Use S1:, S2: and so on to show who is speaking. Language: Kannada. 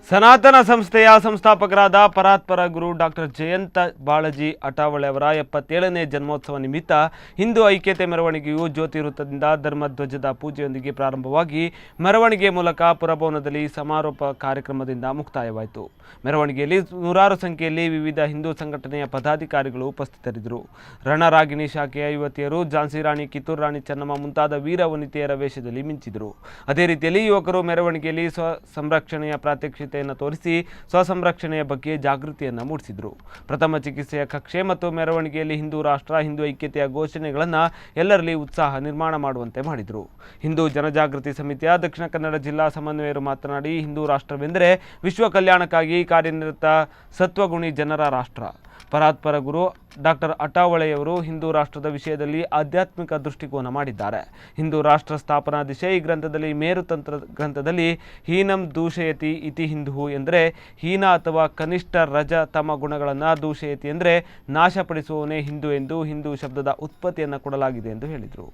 S1: ಸನಾತನ ಸಂಸ್ಥೆಯ ಸಂಸ್ಥಾಪಕರಾದ ಪರಾತ್ಪರ ಗುರು ಡಾಕ್ಟರ್ ಜಯಂತ ಬಾಳಜಿ ಆಠವಲ ಅವರ 77ನೇ ಜನ್ಮೋತ್ಸವ ನಿಮಿತ್ತ ಹಿಂದೂ ಐಕ್ಯತೆ ಮೆರವಣಿಗೆಯು ಜ್ಯೋತಿ ವೃತ್ತದಿಂದ ಧರ್ಮಧ್ವಜದ ಪೂಜೆಯೊಂದಿಗೆ ಪ್ರಾರಂಭವಾಗಿ ಮೆರವಣಿಗೆ ಮೂಲಕ ಪುರಭವನದಲ್ಲಿ ಸಮಾರೋಪ ಕಾರ್ಯಕ್ರಮದಿಂದ ಮುಕ್ತಾಯವಾಯಿತು. ಮೆರವಣಿಗೆಯಲ್ಲಿ ನೂರಾರು ಸಂಖ್ಯೆಯಲ್ಲಿ ವಿವಿಧ ಹಿಂದೂ ಸಂಘಟನೆಯ ಪದಾಧಿಕಾರಿಗಳು ಉಪಸ್ಥಿತರಿದ್ದರು. ರಣರಾಗಿಣಿ ಶಾಖೆಯ ಯುವತಿಯರು ಝಾನ್ಸಿ ರಾಣಿ, ಕಿತ್ತೂರು ರಾಣಿ ಚೆನ್ನಮ್ಮ ಮುಂತಾದ ವೀರ ವನಿತೆಯರ ವೇಷದಲ್ಲಿ ಮಿಂಚಿದರು. ಅದೇ ರೀತಿಯಲ್ಲಿ ಯುವಕರು ಮೆರವಣಿಗೆಯಲ್ಲಿ ಸಂರಕ್ಷಣೆಯ ಪ್ರಾತ್ಯಕ್ಷಿತೆ ತೋರಿಸಿ ಸ್ವಸಂರಕ್ಷಣೆಯ ಬಗ್ಗೆ ಜಾಗೃತಿಯನ್ನು ಮೂಡಿಸಿದರು. ಪ್ರಥಮ ಚಿಕಿತ್ಸೆಯ ಕಕ್ಷೆ ಮತ್ತು ಮೆರವಣಿಗೆಯಲ್ಲಿ ಹಿಂದೂ ರಾಷ್ಟ್ರ, ಹಿಂದೂ ಐಕ್ಯತೆಯ ಘೋಷಣೆಗಳನ್ನು ಎಲ್ಲರಲ್ಲಿ ಉತ್ಸಾಹ ನಿರ್ಮಾಣ ಮಾಡುವಂತೆ ಮಾಡಿದರು. ಹಿಂದೂ ಜನಜಾಗೃತಿ ಸಮಿತಿಯ ದಕ್ಷಿಣ ಕನ್ನಡ ಜಿಲ್ಲಾ ಸಮನ್ವಯರು ಮಾತನಾಡಿ, ಹಿಂದೂ ರಾಷ್ಟ್ರವೆಂದರೆ ವಿಶ್ವ ಕಲ್ಯಾಣಕ್ಕಾಗಿ ಕಾರ್ಯನಿರತ ಸತ್ವಗುಣಿ ಜನರ ರಾಷ್ಟ್ರ. ಪರಾತ್ಪರ ಗುರು ಡಾಕ್ಟರ್ ಆಠವಲೆಯವರು ಹಿಂದೂ ರಾಷ್ಟ್ರದ ವಿಷಯದಲ್ಲಿ ಆಧ್ಯಾತ್ಮಿಕ ದೃಷ್ಟಿಕೋನ ಮಾಡಿದ್ದಾರೆ. ಹಿಂದೂ ರಾಷ್ಟ್ರ ಸ್ಥಾಪನಾ ದಿಶೆ ಈ ಗ್ರಂಥದಲ್ಲಿ ಮೇರುತಂತ್ರ ಗ್ರಂಥದಲ್ಲಿ ಹೀನಂ ದೂಷಯತಿ ಇತಿ ಹಿಂದೂ ಎಂದರೆ ಹೀನ ಅಥವಾ ಕನಿಷ್ಠ ರಜ ತಮ ಗುಣಗಳನ್ನು, ದೂಷಯತಿ ಎಂದರೆ ನಾಶಪಡಿಸುವವನೇ ಹಿಂದೂ ಎಂದು ಹಿಂದೂ ಶಬ್ದದ ಉತ್ಪತ್ತಿಯನ್ನು ಕೊಡಲಾಗಿದೆ ಎಂದು ಹೇಳಿದರು.